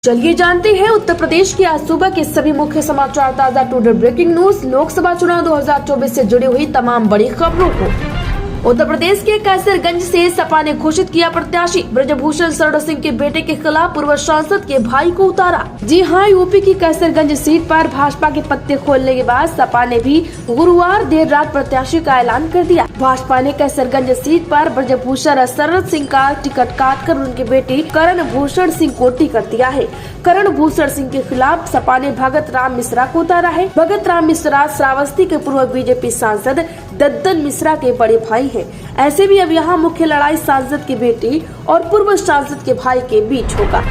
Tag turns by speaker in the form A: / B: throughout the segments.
A: चलिए जानते हैं उत्तर प्रदेश के आज सुबह के सभी मुख्य समाचार, ताजा टुडे ब्रेकिंग न्यूज, लोकसभा चुनाव 2024 से जुड़ी हुई तमाम बड़ी खबरों को। उत्तर प्रदेश के कैसरगंज से सपा ने घोषित किया प्रत्याशी ब्रजभूषण शरण सिंह के बेटे के खिलाफ पूर्व सांसद के भाई को उतारा। जी हां, यूपी की कैसरगंज सीट पर भाजपा के पत्ते खोलने के बाद सपा ने भी गुरुवार देर रात प्रत्याशी का ऐलान कर दिया। भाजपा ने कैसरगंज सीट पर ब्रजभूषण शरण सिंह का टिकट काटकर उनके बेटे करण भूषण सिंह को टिकट दिया है। करण भूषण सिंह के खिलाफ सपा ने भगत राम मिश्रा को उतारा है। भगत राम मिश्रा श्रावस्ती के पूर्व बीजेपी सांसद दद्दन मिश्रा के बड़े भाई हैं। ऐसे भी अब यहाँ मुख्य लड़ाई सांसद के बेटे और पूर्व सांसद के भाई के बीच होगा।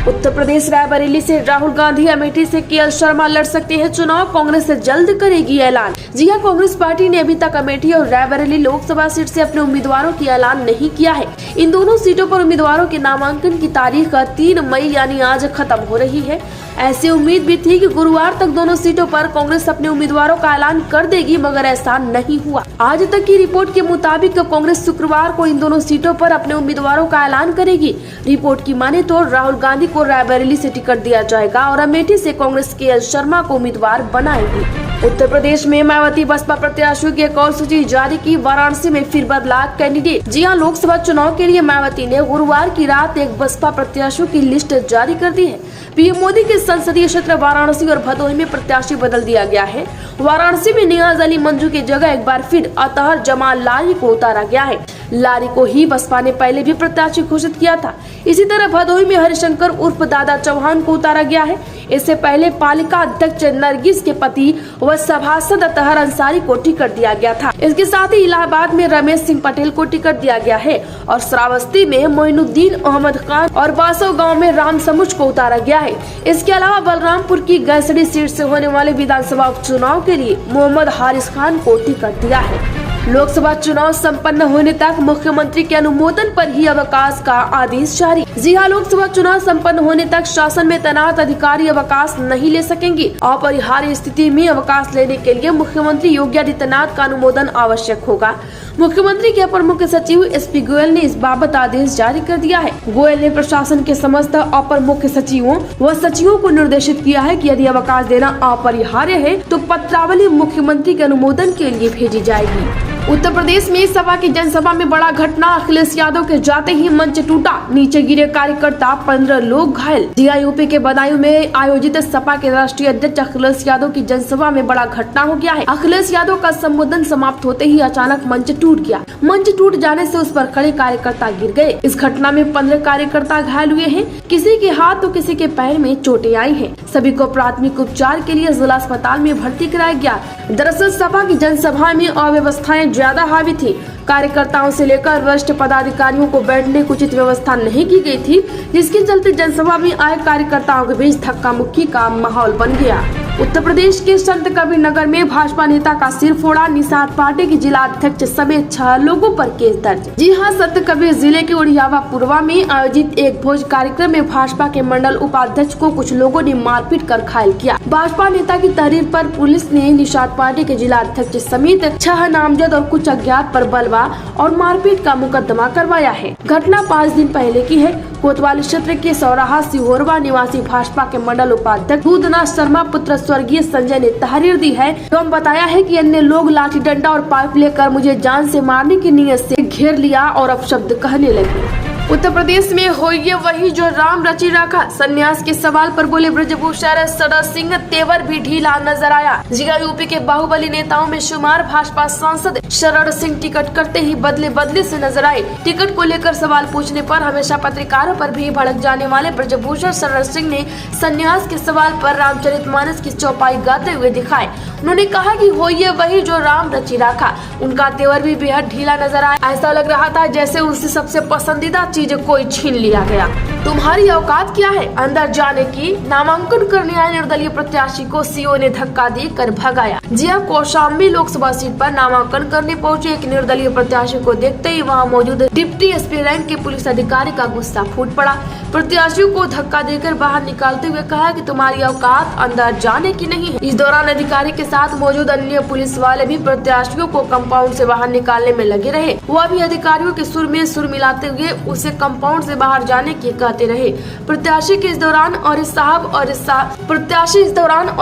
A: उत्तर प्रदेश रायबरेली से राहुल गांधी, अमेठी से केएल शर्मा लड़ सकते हैं चुनाव, कांग्रेस जल्द करेगी ऐलान। जी हां, कांग्रेस पार्टी ने अभी तक अमेठी और रायबरेली लोकसभा सीट से अपने उम्मीदवारों की ऐलान नहीं किया है। इन दोनों सीटों पर उम्मीदवारों के नामांकन की तारीख 3 मई यानी आज खत्म हो रही है। ऐसी उम्मीद भी थी कि गुरुवार तक दोनों सीटों पर कांग्रेस अपने उम्मीदवारों का ऐलान कर देगी, मगर ऐसा नहीं हुआ। आज तक की रिपोर्ट के मुताबिक कांग्रेस शुक्रवार को इन दोनों सीटों पर अपने उम्मीदवारों का ऐलान करेगी। रिपोर्ट की माने तो राहुल गांधी को रायबरेली से टिकट दिया जाएगा और अमेठी से कांग्रेस केएल शर्मा को उम्मीदवार बनाएगी। उत्तर प्रदेश में मायावती बसपा प्रत्याशियों की एक और सूची जारी की। वाराणसी में फिर बदला कैंडिडेट। जी हां, लोकसभा चुनाव के लिए मायावती ने गुरुवार की रात एक बसपा प्रत्याशियों की लिस्ट जारी कर दी है। पीएम मोदी के संसदीय क्षेत्र वाराणसी और भदोही में प्रत्याशी बदल दिया गया है। वाराणसी में नियाज अली मंजू की जगह एक बार फिर अतहर जमाल लारी को उतारा गया है। लारी को ही बसपा ने पहले भी प्रत्याशी घोषित किया था। इसी तरह भदोही में हरिशंकर उर्फ दादा चौहान को उतारा गया है। इससे पहले पालिका अध्यक्ष नरगिस के पति व सभासद अतहर अंसारी को टिकट दिया गया था। इसके साथ ही इलाहाबाद में रमेश सिंह पटेल को टिकट दिया गया है और श्रावस्ती में मोइनुद्दीन अहमद खान और बासव गाँव में राम समुच को उतारा गया है। इसके अलावा बलरामपुर की गैसडी सीट से होने वाले विधानसभा उपचुनाव के लिए मोहम्मद हारिस खान को टिकट दिया है। लोकसभा चुनाव संपन्न होने तक मुख्यमंत्री के अनुमोदन पर ही अवकाश का आदेश जारी। जी हां, लोकसभा चुनाव संपन्न होने तक शासन में तैनात अधिकारी अवकाश नहीं ले सकेंगे। अपरिहार्य स्थिति में अवकाश लेने के लिए मुख्यमंत्री योगी आदित्यनाथ का अनुमोदन आवश्यक होगा। मुख्यमंत्री के अपर मुख्य सचिव एसपी गोयल ने इस बाबत आदेश जारी कर दिया है। गोयल ने प्रशासन के समस्त अपर मुख्य सचिवों व सचिवों को निर्देशित किया है कि यदि अवकाश देना अपरिहार्य है तो पत्रावली मुख्यमंत्री के अनुमोदन के लिए भेजी जाएगी। उत्तर प्रदेश में सपा की जनसभा में बड़ा घटना। अखिलेश यादव के जाते ही मंच टूटा, नीचे गिरे कार्यकर्ता, 15 लोग घायल। जी हां, यूपी के बदायूं में आयोजित सपा के राष्ट्रीय अध्यक्ष अखिलेश यादव की जनसभा में बड़ा घटना हो गया है। अखिलेश यादव का संबोधन समाप्त होते ही अचानक मंच टूट गया। मंच टूट जाने से उस पर खड़े कार्यकर्ता गिर गए। इस घटना में 15 कार्यकर्ता घायल हुए हैं। किसी के हाथ तो किसी के पैर में चोटें आई हैं। सभी को प्राथमिक उपचार के लिए जिला अस्पताल में भर्ती कराया गया। दरअसल सपा की जनसभा में अव्यवस्थाएं ज्यादा हावी थी। कार्यकर्ताओं से लेकर वरिष्ठ पदाधिकारियों को बैठने की उचित व्यवस्था नहीं की गई थी, जिसके चलते जनसभा में आए कार्यकर्ताओं के बीच धक्का मुक्की का माहौल बन गया। उत्तर प्रदेश के संत कबीर नगर में भाजपा नेता का सिर फोड़ा। निषाद पार्टी के जिला अध्यक्ष समेत 6 लोगों पर केस दर्ज। जी हां, संत कबीर जिले के उड़ियावा पुरवा में आयोजित एक भोज कार्यक्रम में भाजपा के मंडल उपाध्यक्ष को कुछ लोगों ने मारपीट कर घायल किया। भाजपा नेता की तहरीर पर पुलिस ने निषाद पार्टी के जिला अध्यक्ष समेत 6 नामजद और कुछ अज्ञात पर बलवा और मारपीट का मुकदमा करवाया है। घटना 5 दिन पहले की है। कोतवाली क्षेत्र के सौराहा सिहोरवा निवासी भाजपा के मंडल उपाध्यक्ष दूधनाथ शर्मा पुत्र स्वर्गीय संजय ने तहरीर दी है एवं बताया है कि अन्य लोग लाठी डंडा और पाइप लेकर मुझे जान से मारने की नीयत से घेर लिया और अपशब्द कहने लगे। उत्तर प्रदेश में हो ये वही जो राम रचि रखा। संन्यास के सवाल पर बोले ब्रजभूषण शरण सिंह, तेवर भी ढीला नजर आया। जिला यूपी के बाहुबली नेताओं में शुमार भाजपा सांसद शरण सिंह टिकट करते ही बदले से नजर आए। टिकट को लेकर सवाल पूछने पर हमेशा पत्रकारों पर भी भड़क जाने वाले ब्रजभूषण शरण सिंह ने संन्यास के सवाल पर रामचरितमानस की चौपाई गाते हुए दिखाए। उन्होंने कहा कि हो ये वही जो राम रचि रखा। उनका तेवर भी बेहद ढीला नजर आया। ऐसा लग रहा था जैसे उससे सबसे पसंदीदा चीज कोई छीन लिया गया। तुम्हारी औकात क्या है अंदर जाने की? नामांकन करने आए निर्दलीय प्रत्याशी को सीओ ने धक्का देकर भगाया। जी हां, कौशाम्बी लोकसभा सीट पर नामांकन करने पहुंचे एक निर्दलीय प्रत्याशी को देखते ही वहां मौजूद डिप्टी एसपी रैंक के पुलिस अधिकारी का गुस्सा फूट पड़ा। प्रत्याशियों को धक्का देकर बाहर निकालते हुए कहा कि तुम्हारी औकात अंदर जाने की नहीं है। इस दौरान अधिकारी के साथ मौजूद अन्य पुलिस वाले भी प्रत्याशियों को कंपाउंड से बाहर निकालने में लगे रहे। वह भी अधिकारियों के सुर में सुर मिलाते हुए उसे से कंपाउंड से बाहर जाने की कहते रहे। प्रत्याशी के इस दौरान और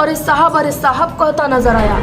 A: इस साहब कहता नजर आया।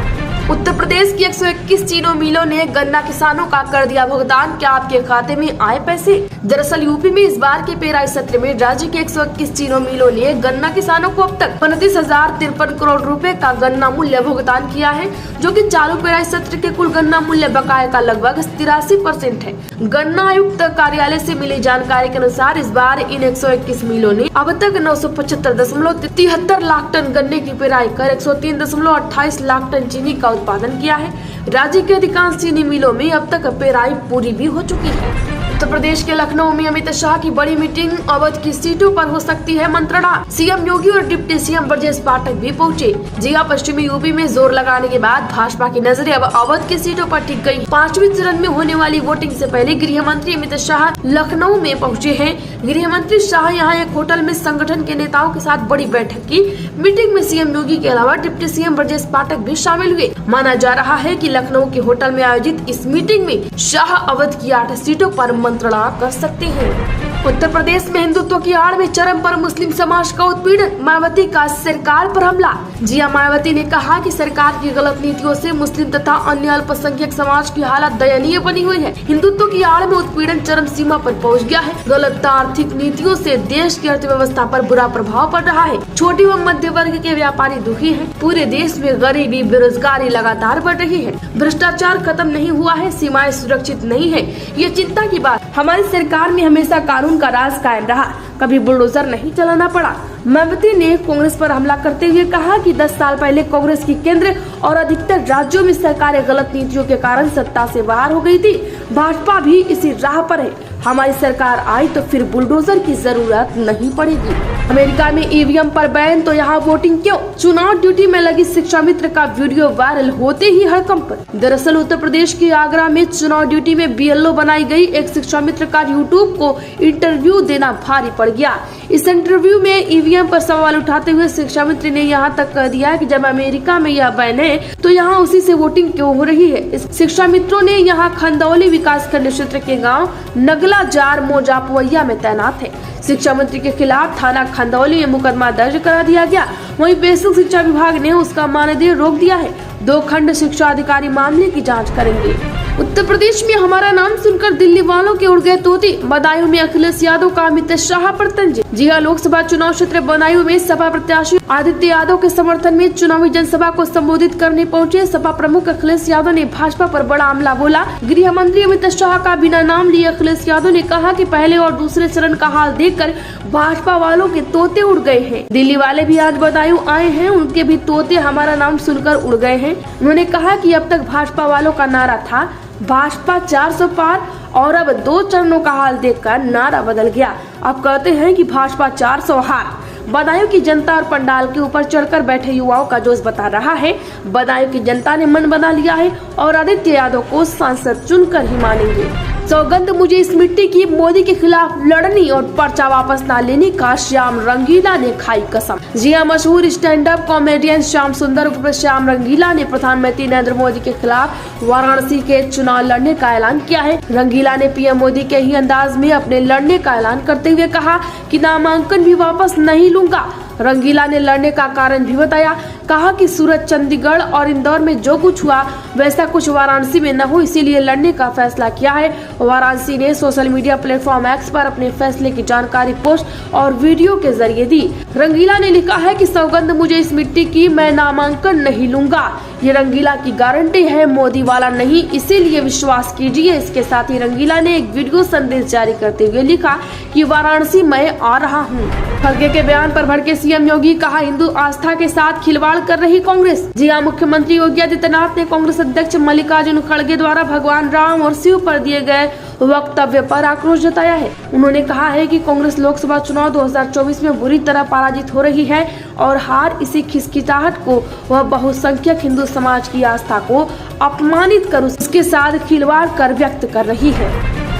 A: उत्तर प्रदेश की 121 चीनी मिलों ने गन्ना किसानों का कर दिया भुगतान, क्या आपके खाते में आए पैसे? दरअसल यूपी में इस बार के पेराई सत्र में राज्य के 121 चीनी मिलों ने गन्ना किसानों को अब तक 29,053 करोड़ रुपए का गन्ना मूल्य भुगतान किया है, जो कि चालू पेराई सत्र के कुल गन्ना मूल्य बकाया का लगभग 83% है। गन्ना आयुक्त कार्यालय से मिली जानकारी के अनुसार इस बार इन 121 मिलों ने अब तक 975.73 लाख टन गन्ने की पेराई कर 103.28 लाख टन चीनी का उत्पादन किया है। राज्य के अधिकांश चीनी मिलों में अब तक पेराई पूरी भी हो चुकी है। उत्तर प्रदेश के लखनऊ में अमित शाह की बड़ी मीटिंग, अवध की सीटों पर हो सकती है मंत्रणा। सीएम योगी और डिप्टी सीएम ब्रजेश पाठक भी पहुंचे। जी हां, पश्चिमी यूपी में जोर लगाने के बाद भाजपा की नजरें अब अवध की सीटों पर टिक गई। 5वें चरण में होने वाली वोटिंग से पहले गृह मंत्री अमित शाह लखनऊ में पहुँचे हैं। गृह मंत्री शाह यहाँ एक होटल में संगठन के नेताओं के साथ बड़ी बैठक की। मीटिंग में सीएम योगी के अलावा डिप्टी सीएम ब्रजेश पाठक भी शामिल हुए। माना जा रहा है कि लखनऊ के होटल में आयोजित इस मीटिंग में शाह अवध की 8 सीटों पर मंत्रणा कर सकते हैं। उत्तर प्रदेश में हिंदुत्व की आड़ में चरम पर मुस्लिम समाज का उत्पीड़न, मायावती का सरकार पर हमला। जी हां, मायावती ने कहा कि सरकार की गलत नीतियों से मुस्लिम तथा अन्य अल्पसंख्यक समाज की हालत दयनीय बनी हुई है। हिंदुत्व की आड़ में उत्पीड़न चरम सीमा पर पहुंच गया है। गलत आर्थिक नीतियों से देश की अर्थव्यवस्था पर बुरा प्रभाव पड़ रहा है। छोटे व मध्य वर्ग के व्यापारी दुखी हैं। पूरे देश में गरीबी, बेरोजगारी लगातार बढ़ रही है। भ्रष्टाचार खत्म नहीं हुआ है, सीमाएं सुरक्षित नहीं है। ये चिंता की बात। हमारी सरकार में हमेशा कानून का राज कायम रहा, कभी बुलडोजर नहीं चलाना पड़ा। मायावती ने कांग्रेस पर हमला करते हुए कहा कि 10 साल पहले कांग्रेस की केंद्र और अधिकतर राज्यों में सरकारें गलत नीतियों के कारण सत्ता से बाहर हो गई थी। भाजपा भी इसी राह पर है। हमारी सरकार आई तो फिर बुलडोजर की जरूरत नहीं पड़ेगी। अमेरिका में ईवीएम पर बैन तो यहाँ वोटिंग क्यों? चुनाव ड्यूटी में लगी शिक्षा मित्र का वीडियो वायरल होते ही हड़कंप। दरअसल उत्तर प्रदेश के आगरा में चुनाव ड्यूटी में बीएलओ बनाई गई एक शिक्षा मित्र का यूट्यूब को इंटरव्यू देना भारी पड़ गया। इस इंटरव्यू में ईवीएम पर सवाल उठाते हुए शिक्षा मित्र ने यहाँ तक कह दिया कि जब अमेरिका में यह बैन है तो यहाँ उसी से वोटिंग क्यों हो रही है। इस शिक्षा मित्रों ने यहाँ खंदौली विकासखंड क्षेत्र के गाँव नगला जार मोजापुवैया में तैनात है। शिक्षा मंत्री के खिलाफ थाना खंदौली में मुकदमा दर्ज करा दिया गया। वहीं बेसिक शिक्षा विभाग ने उसका मानदेय रोक दिया है। 2 खंड शिक्षा अधिकारी मामले की जांच करेंगे। उत्तर प्रदेश में हमारा नाम सुनकर दिल्ली वालों के उड़ गए तोते। बदायूं में अखिलेश यादव का अमित शाह पर तंज। जी हां, लोकसभा चुनाव क्षेत्र बदायूं में सपा प्रत्याशी आदित्य यादव के समर्थन में चुनावी जनसभा को संबोधित करने पहुंचे सपा प्रमुख अखिलेश यादव ने भाजपा पर बड़ा हमला बोला। गृह मंत्री अमित शाह का बिना नाम लिए अखिलेश यादव ने कहा कि पहले और दूसरे चरण का हाल देखकर भाजपा वालों के तोते उड़ गए हैं। दिल्ली वाले भी आज बदायूं आए हैं, उनके भी तोते हमारा नाम सुनकर उड़ गए हैं। उन्होंने कहा कि अब तक भाजपा वालों का नारा था भाजपा 400 पार और अब 2 चरणों का हाल देखकर नारा बदल गया। अब कहते हैं कि भाजपा 400 हार। बदायूं की जनता और पंडाल के ऊपर चढ़कर बैठे युवाओं का जोश बता रहा है। बदायूं की जनता ने मन बना लिया है और आदित्य यादव को सांसद चुनकर ही मानेंगे। सौगंध मुझे इस मिट्टी की, मोदी के खिलाफ लड़नी और पर्चा वापस न लेने का श्याम रंगीला ने खाई कसम। जी हां, मशहूर स्टैंड अप कॉमेडियन श्याम सुंदर उर्फ श्याम रंगीला ने प्रधानमंत्री नरेंद्र मोदी के खिलाफ वाराणसी के चुनाव लड़ने का ऐलान किया है। रंगीला ने पीएम मोदी के ही अंदाज में अपने लड़ने का ऐलान करते हुए कहा कि नामांकन भी वापस नहीं लूंगा। रंगीला ने लड़ने का कारण भी बताया। कहा कि सूरत, चंडीगढ़ और इंदौर में जो कुछ हुआ वैसा कुछ वाराणसी में न हो, इसीलिए लड़ने का फैसला किया है। वाराणसी ने सोशल मीडिया प्लेटफॉर्म एक्स पर अपने फैसले की जानकारी पोस्ट और वीडियो के जरिए दी। रंगीला ने लिखा है कि सौगंध मुझे इस मिट्टी की, मैं नामांकन नहीं लूंगा। ये रंगीला की गारंटी है, मोदी वाला नहीं, इसीलिए विश्वास कीजिए। इसके साथ ही रंगीला ने एक वीडियो संदेश जारी करते हुए लिखा कि वाराणसी मैं आ रहा हूँ। खड़गे के बयान पर भड़के सीएम योगी, कहा हिंदू आस्था के साथ खिलवाड़ कर रही कांग्रेस। जी हां, मुख्यमंत्री योगी आदित्यनाथ ने कांग्रेस अध्यक्ष मल्लिकार्जुन खड़गे द्वारा भगवान राम और शिव पर दिए गए वक्तव्य पर आक्रोश जताया है। उन्होंने कहा है कि कांग्रेस लोकसभा चुनाव 2024 में बुरी तरह पराजित हो रही है और हार इसी खिसखिसाहट को वह बहुसंख्यक हिंदू समाज की आस्था को अपमानित कर उसके साथ खिलवाड़ कर व्यक्त कर रही है।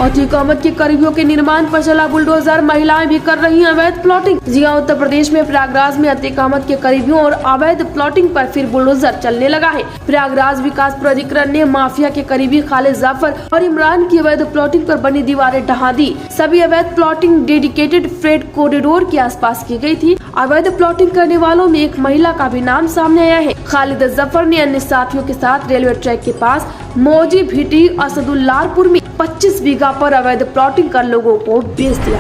A: अतिक्रमण के करीबियों के निर्माण पर चला बुलडोजर, महिलाएं भी कर रही हैं अवैध प्लॉटिंग। जी हां, उत्तर प्रदेश में प्रयागराज में अतिक्रमण के करीबियों और अवैध प्लॉटिंग पर फिर बुलडोजर चलने लगा है। प्रयागराज विकास प्राधिकरण ने माफिया के करीबी खालिद जाफर और इमरान की अवैध प्लॉटिंग पर बनी दीवारें ढहा दी। सभी अवैध प्लॉटिंग डेडिकेटेड फ्रेट कॉरिडोर के आसपास की गई थी। अवैध प्लॉटिंग करने वालों में एक महिला का भी नाम सामने आया है। खालिद जाफर ने अन्य साथियों के साथ रेलवे ट्रैक के पास मौजी भीटी असदुल्लारपुर में 25 बीघा पर अवैध प्लॉटिंग कर लोगों को बेच दिया।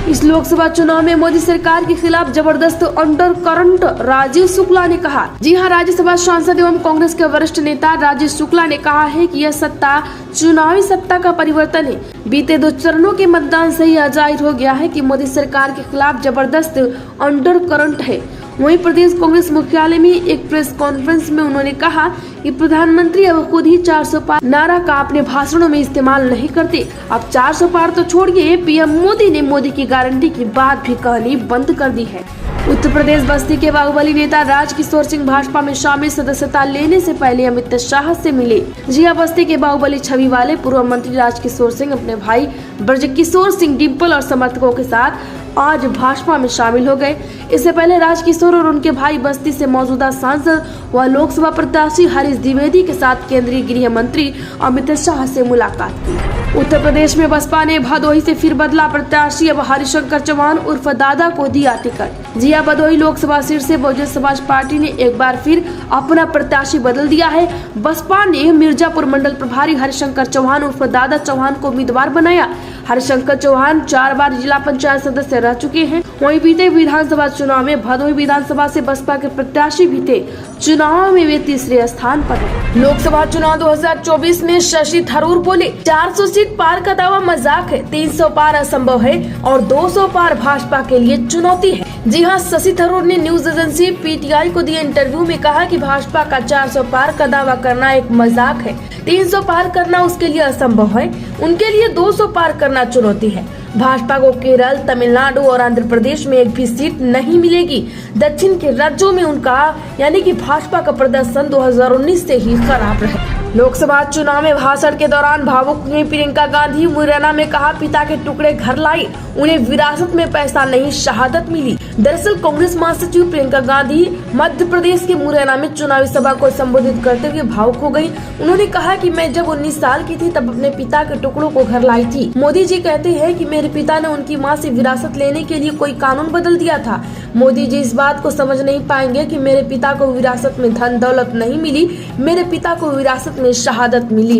A: इस लोकसभा चुनाव में मोदी सरकार के खिलाफ जबरदस्त अंडर करंट, राजीव शुक्ला ने कहा। जी हां, राज्यसभा सांसद एवं कांग्रेस के वरिष्ठ नेता राजीव शुक्ला ने कहा है कि यह सत्ता चुनावी सत्ता का परिवर्तन है। बीते 2 चरणों के मतदान से यह जाहिर हो गया है कि मोदी सरकार के खिलाफ जबरदस्त अंडर करंट है। वहीं प्रदेश कांग्रेस मुख्यालय में एक प्रेस कॉन्फ्रेंस में उन्होंने कहा कि प्रधानमंत्री अब खुद ही 400 पार नारा का अपने भाषणों में इस्तेमाल नहीं करते। अब 400 पार तो छोड़िए, पीएम मोदी ने मोदी की गारंटी की बात भी कहनी बंद कर दी है। उत्तर प्रदेश बस्ती के बाहुबली नेता राजकिशोर सिंह भाजपा में शामिल सदस्यता लेने से पहले अमित शाह से मिले। जी हां, बस्ती के बाहुबली छवि वाले पूर्व मंत्री राजकिशोर सिंह अपने भाई ब्रजकिशोर सिंह डिम्पल और समर्थकों के साथ आज भाजपा में शामिल हो गए। इससे पहले राजकिशोर और उनके भाई बस्ती से मौजूदा सांसद व लोकसभा प्रत्याशी हरीश द्विवेदी के साथ केंद्रीय गृह मंत्री अमित शाह से मुलाकात की। उत्तर प्रदेश में बसपा ने भदोही से फिर बदला प्रत्याशी, अब हरिशंकर चौहान उर्फ दादा को दिया टिकट। जी हां, भदोही लोकसभा सीट से बहुजन समाज पार्टी ने एक बार फिर अपना प्रत्याशी बदल दिया है। बसपा ने मिर्जापुर मंडल प्रभारी हरिशंकर चौहान उर्फ दादा चौहान को उम्मीदवार बनाया। हरिशंकर चौहान 4 बार जिला पंचायत सदस्य रह चुके हैं। वहीं बीते विधानसभा चुनाव में भदोही विधानसभा से बसपा के प्रत्याशी भी थे। चुनाव में वे तीसरे स्थान पर रहे। लोकसभा चुनाव 2024 में शशि थरूर बोले, 400 सीट पार का दावा मजाक है, 300 पार असंभव है और 200 पार भाजपा के लिए चुनौती है। जी हां, शशि थरूर ने न्यूज एजेंसी पीटीआई को दिए इंटरव्यू में कहा कि भाजपा का 400 पार का दावा करना एक मजाक है, 300 पार करना उसके लिए असंभव है, उनके लिए 200 पार करना चुनौती है। भाजपा को केरल, तमिलनाडु और आंध्र प्रदेश में एक भी सीट नहीं मिलेगी। दक्षिण के राज्यों में उनका यानी कि भाजपा का प्रदर्शन 2019 से ही खराब रहा। लोकसभा चुनाव में भाषण के दौरान भावुक हुई प्रियंका गांधी। मुरैना में कहा, पिता के टुकड़े घर लाई, उन्हें विरासत में पैसा नहीं शहादत मिली। दरअसल कांग्रेस महासचिव प्रियंका गांधी मध्य प्रदेश के मुरैना में चुनावी सभा को संबोधित करते हुए भावुक हो गयी। उन्होंने कहा कि मैं जब 19 साल की थी तब अपने पिता के टुकड़ों को घर लाई थी। मोदी जी कहते हैं कि मेरे पिता ने उनकी मां से विरासत लेने के लिए कोई कानून बदल दिया था। मोदी जी इस बात को समझ नहीं पाएंगे कि मेरे पिता को विरासत में धन दौलत नहीं मिली, मेरे पिता को विरासत में शहादत मिली।